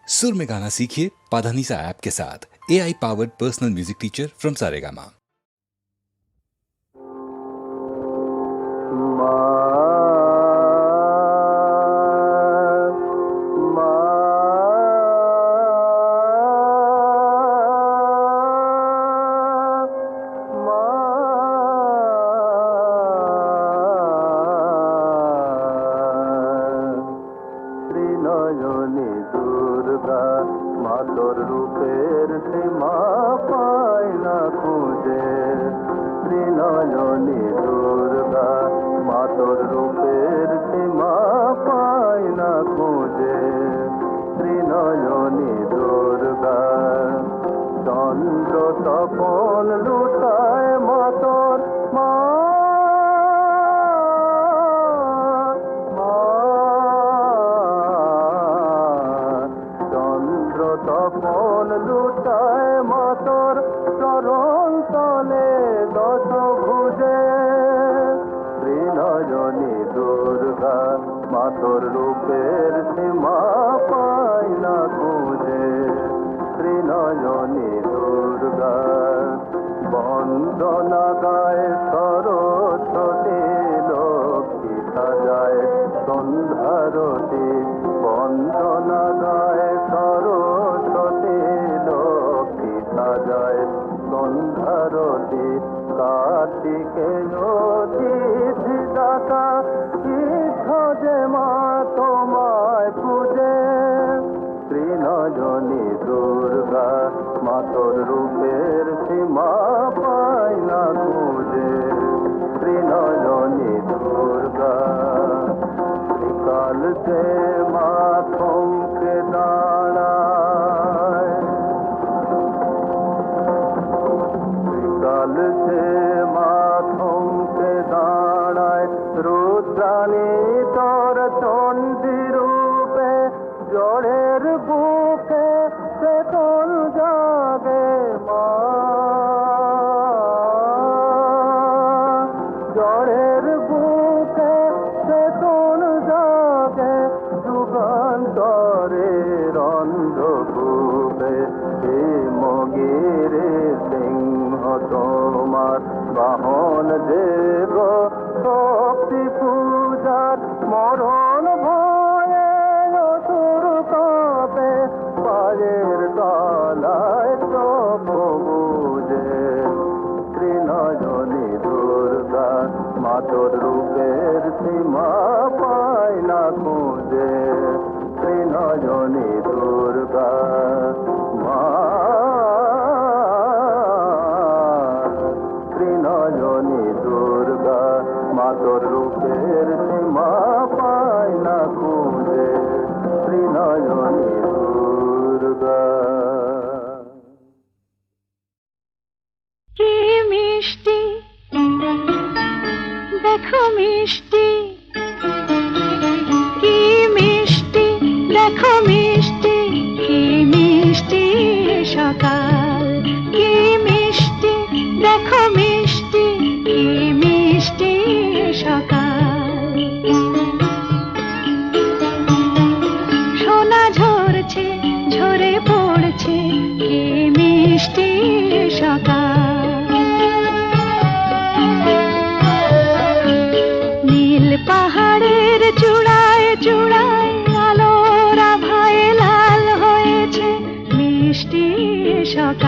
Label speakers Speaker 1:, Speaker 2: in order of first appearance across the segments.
Speaker 1: सुर में गाना सीखिए पाधानीसा ऐप के साथ। AI powered personal music teacher from Saregama.
Speaker 2: সকাল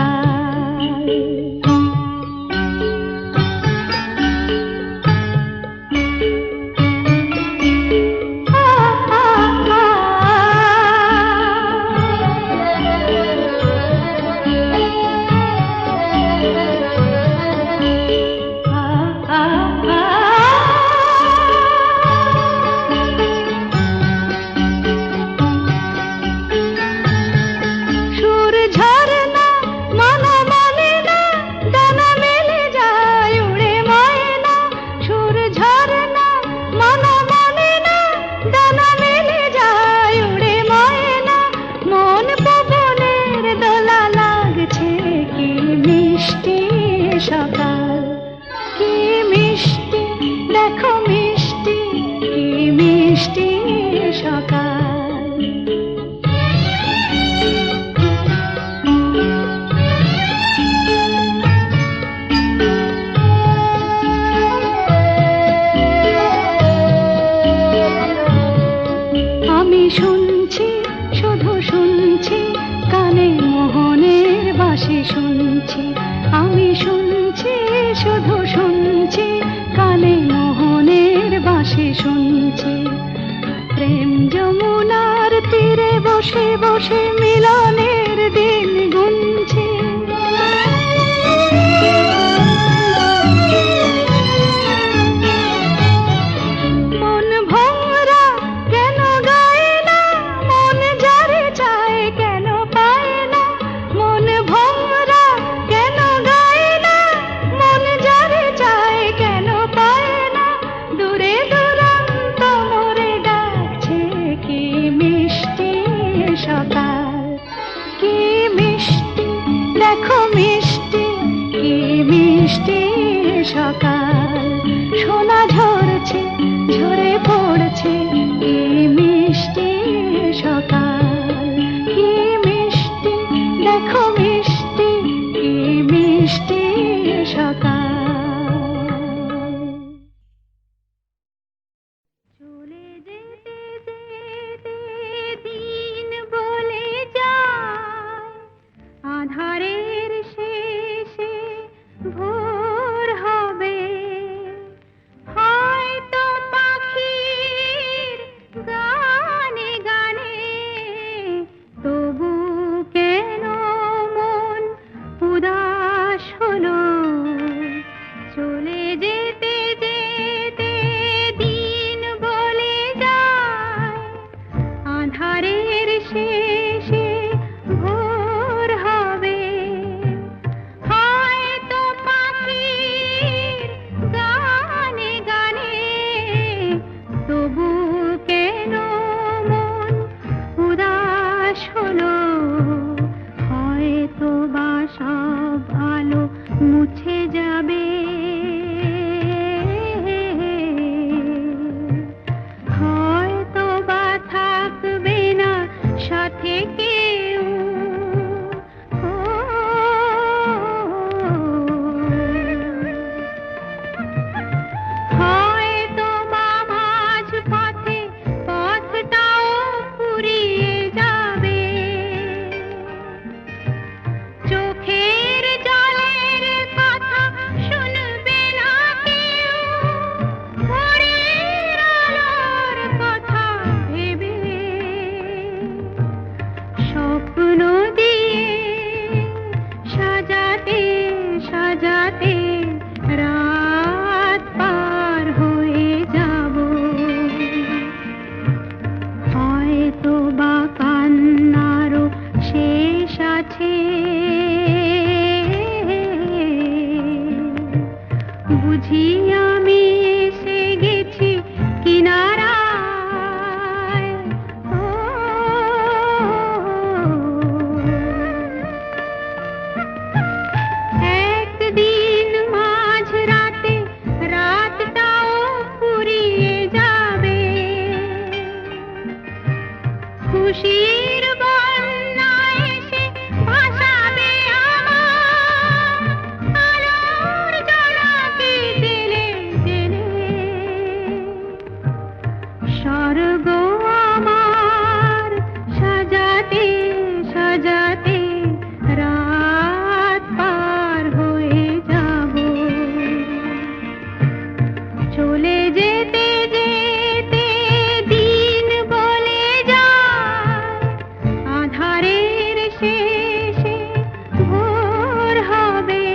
Speaker 2: ঝরছে, আমি শুনছি, শুধু শুনছি, কানে মোহনের বাঁশি শুনছি। প্রেম যমুনার তীরে বসে বসে মিলনের দিন গুনছি। মন ভোরা কেন গায় না, মন যারে চায় কেন পায় না। মন ভোরা কেন গায় না, মন যারে চায় কেন পায় না। দূরে দূরান্ত মোরে ডাকছে, কি মিষ্টি সকাল, কি মিষ্টি, দেখো মিষ্টি, কি মিষ্টি সকাল। সোনা ঝরছে, ঝরে পড়ছে, কি মিষ্টি সকাল, কি মিষ্টি, দেখো মিষ্টি, কি মিষ্টি সকাল। চলে যেতে যেতে দিন বলে যায়, আধারের শেষে ভোর হবে। হয়তো পাখির গানে গানে, তবু কেন মন উদাস হলো। চলে যেতে যেতে দিন বলে যায়, আধারের শেষে ভোর হবে। হয়তো পাখির গানে গানে, তবু কেন মন উদাস হলো। হয়তো বা সব আলো মুছে যাবে, হয়তো বা থাকবে না সাথে কেউ। হয়তো বা মাঝ পথে পথটাও ফুরিয়ে যাবে। চোখের জলের কথা শুনবে না কেউ, ভোরের আলোর কথা ভেবে। স্বপ্ন দিয়ে সাজাতে সাজাতে রাত পার হয়ে যাব। হয়তো বা কান্নারও শেষ আছে, বুঝি আমি এসে গেছি কিনারায়। একদিন মাঝ রাতে রাতটাও ফুরিয়ে যাবে। খুশির বন্যা এসে ভাসাবে আমার, আলোর জোনাকি জেলে জেলে। স্বর্গ আমার সাজাতে সাজাতে রাত পার হয়ে যাব। চলে যেতে যেতে দিন বলে যায়, আধারের শেষে ভোর হবে।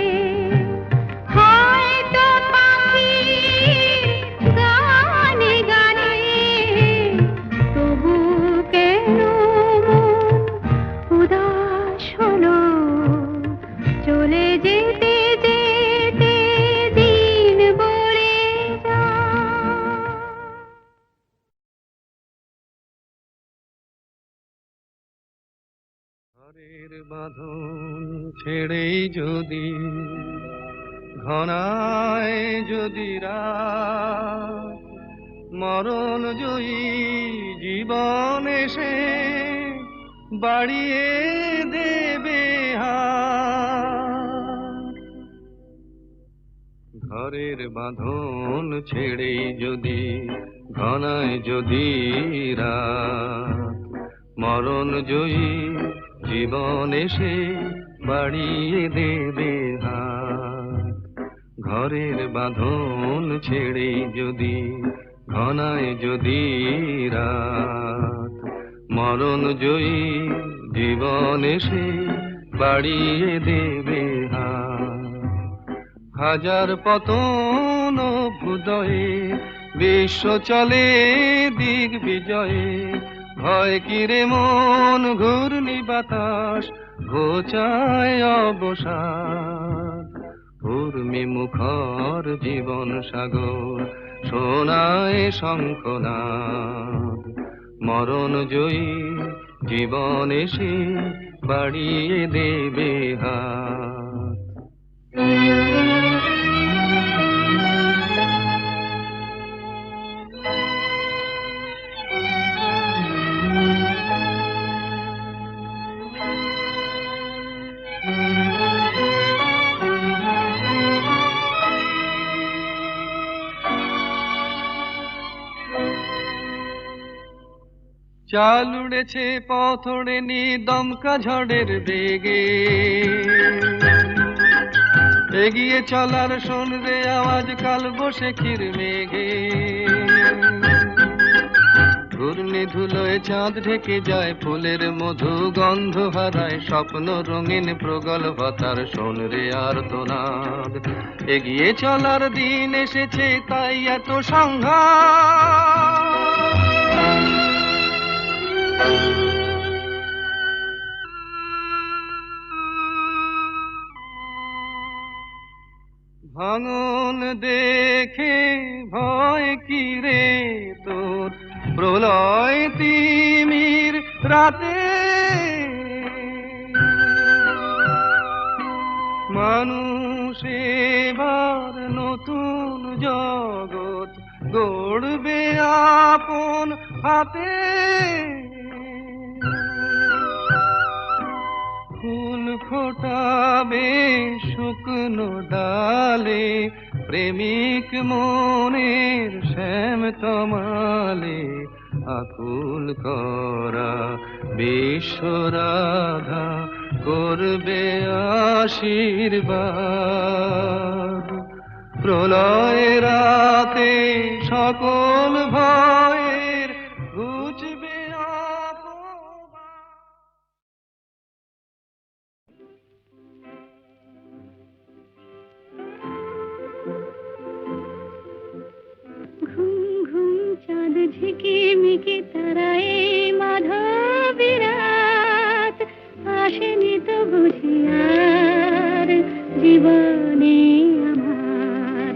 Speaker 2: হয়তো পাখির গানে গানে, তবু কেন মন উদাস হলো। চলে যেতে যেতে দিন বলে যায়।
Speaker 3: ঘরের বাঁধন ছেড়েই যদি ঘনায় যদি রাত, মরণ জয়ী জীবন এসে বাড়িয়ে দেবে হাত। ঘরের বাঁধন ছেড়েই যদি ঘনায় যদি রাত, মরণ জয়ী জীবন এসে বাড়িয়ে দেবে হাত। ঘরের বাঁধন ছেড়ে যদি ঘনায় যদি রাত, মরণ জয়ী জীবন এসে বাড়িয়ে দেবে হাত। হাজার পতন ভুদয়ে বিশ্ব চলে দিক বিজয়ে, ভয় কিরে মন ঘূর্ণি বাতাস ঘোচায় অবসাদ। উর্মি মুখর জীবন সাগর শোনায় শঙ্খনাদ, মরণ জয়ী জীবন এসে বাড়িয়ে দেবে হাত। চাল উড়েছে পথ ওড়েনি দমকা ঝড়ের বেগে, এগিয়ে চলার শোন রে আওয়াজ কাল বৈশাখীর মেঘে। ঘূর্ণি ধুলোয় চাঁদ ঢেকে যায়, ফুলের মধু গন্ধ হারায়, স্বপ্ন রঙিন প্রগল্ভতার শোন রে আর্তনাদ। এগিয়ে চলার দিন এসেছে তাই এত সংঘাত। ভাঙন দেখে ভয় কি রে তোর, প্রলয় তিমির রাতে। মানুষ এবার নতুন জগৎ গড়বে আপন হাতে। ফুল ফোটাবে শুকনো ডালে, প্রেমিক মনের শ্যাম তমালে, আকুল করা বিশ্বরাধা করবে আশীর্বাদ। প্রলয় রাতে সকল ভয়ের ঘুচবে অপবাদ।
Speaker 2: ঘুম ঘুম চাঁদ ঝিকিমিকি তারায় মাধবী রাত, আসেনি তো বুঝি আর জীবনে আমার।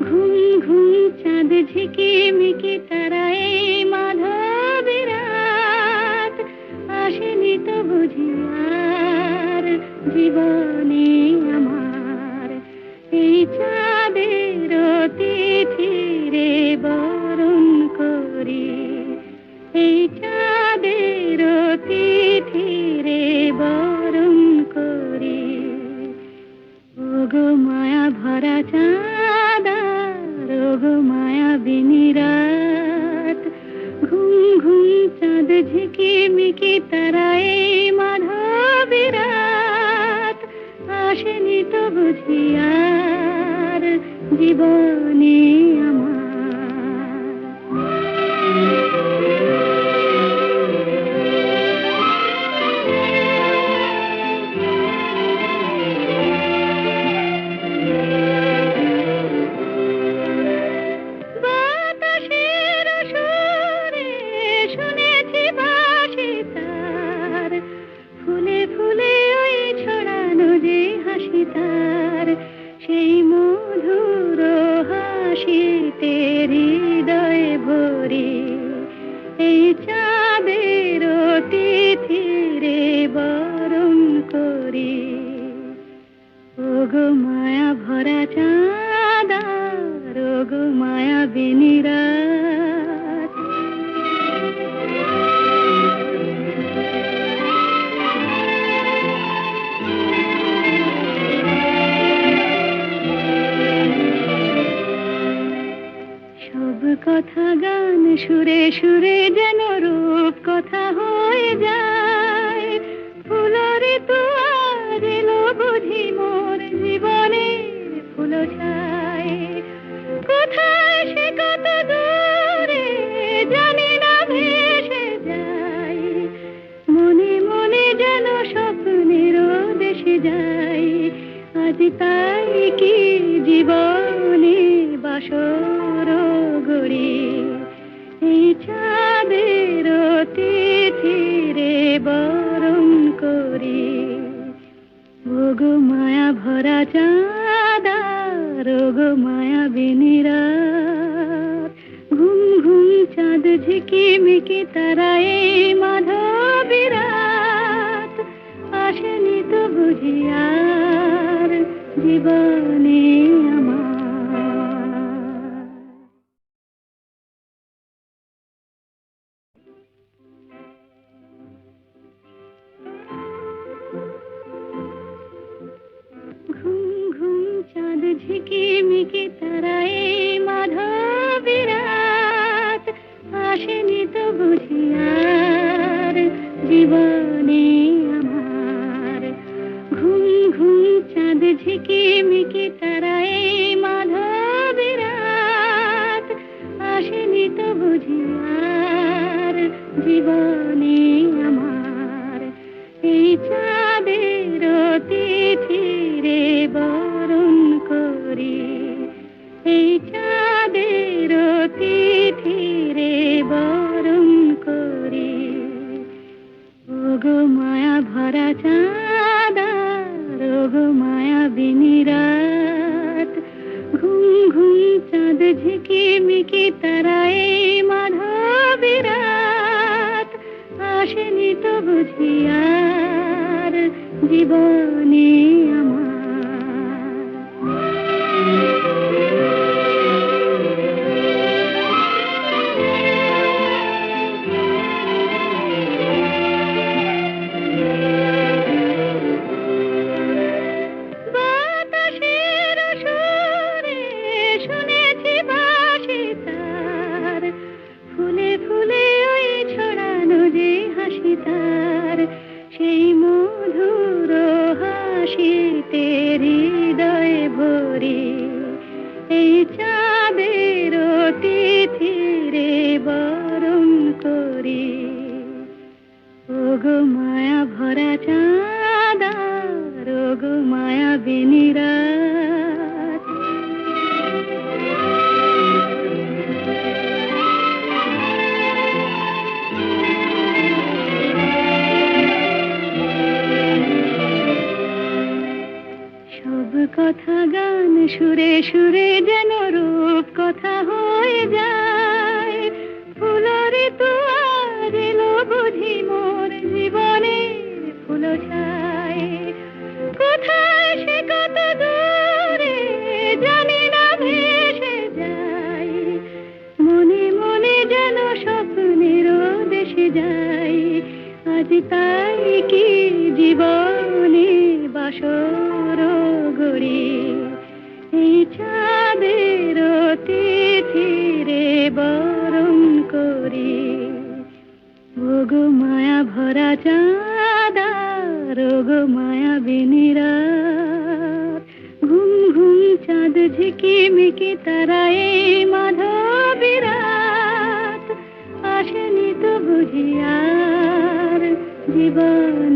Speaker 2: ঘুম ঘুম চাঁদ ঝিকিমিকি তারায় মাধবী রাত, আসেনি তো বুঝি আর জীবনে আমার। এই চাঁদের তিথি রে বরণ করি, এই চাঁদের তিথি রে বরণ করি। ওগো মায়া ভরা চাঁদ, ওগো মায়া বিনি রাত। ঘুম ঘুম চাঁদ ঝিকিমিকি তারায় মাধবী রাত, আসেনি তো বুঝি আর জীবনে আমার। বাতাসের সুরে শুনেছি বাঁশি তার, ফুলে ফুলে ওই ছড়ানো যে হাসি তার। সেই মধুর হাসিতে হৃদয় ভরে, এই চাঁদের তিথি রে বরণ করি। ওগো মায়া ভরা চাঁদ, ওগো মায়া বিনি রাত। সব কথা গান সুরে সুরে যেন রূপ কথা হয়ে যায়। ফুলরি তো আরে ভেসে যাই। আজ তাই কি জীবনে বাসর গড়ি, এই চাঁদের তিথিরে বরণ করি। ওগো মায়া ভরা চাঁদা, ওগো মায়া বিনিরা, ঘুম ঘুম চাঁদ ঝিকিমিকি তারায় মাধবী রাত, আসেনি তো বুঝি আর জীবনে আমার। ঘুম ঘুম চাঁদ ঝিকিমিকি তারায় মাধবী রাত, আসেনি তো বুঝি আর জীবনে আমার। ঘুম ঘুম চাঁদ ঝিকিমিকি তারায় মাধবী রাত, আসেনি তো বুঝি আর জীবনে আমার। এই চাঁদের তিথিরে বরণ করি, এই চাঁদের তিথিরে বরণ করি। ওগো মায়া ভরা চাঁদা, ওগো মায়া বিনিরাত, ঘুম ঘুম চাঁদ ঝিকিমিকি তারায় মাধবী রাত, আসেনি তো বুঝি আর জীবনে আমার। বাতাসের সুরে শুনেছি বাঁশি তার, ফুলে ফুলে ওই ছড়ানো যে হাসি তার, সেই মধুর হাসিতে হৃদয়ে ভরি। এই চাঁদের তিথিরে বরণ করি। ওগো মায়া ভরা চাঁদা, ওগো মায়া বিনিরাত, সব কথা গান সুরে সুরে যেন রূপ কথা হয়ে যায়। ফুলরে তো আজ এলো বুঝি মোর জীবনে ফুল ছায়। কোথায় সে কত দূরে জানি না ভেসে যায়, মনে মনে যেন স্বপ্নের দেশে যাই। আজ তাই কি জীবনে বাসর গড়ি, এই চাঁদের তিথিরে বরণ করি। ওগো মায়া ভরা চাঁদা, ওগো মায়া বিনিরাত, ঘুম ঘুম চাঁদ ঝিকিমিকি তারায় মাধবী রাত, আসেনি তো বুঝি আর জীবন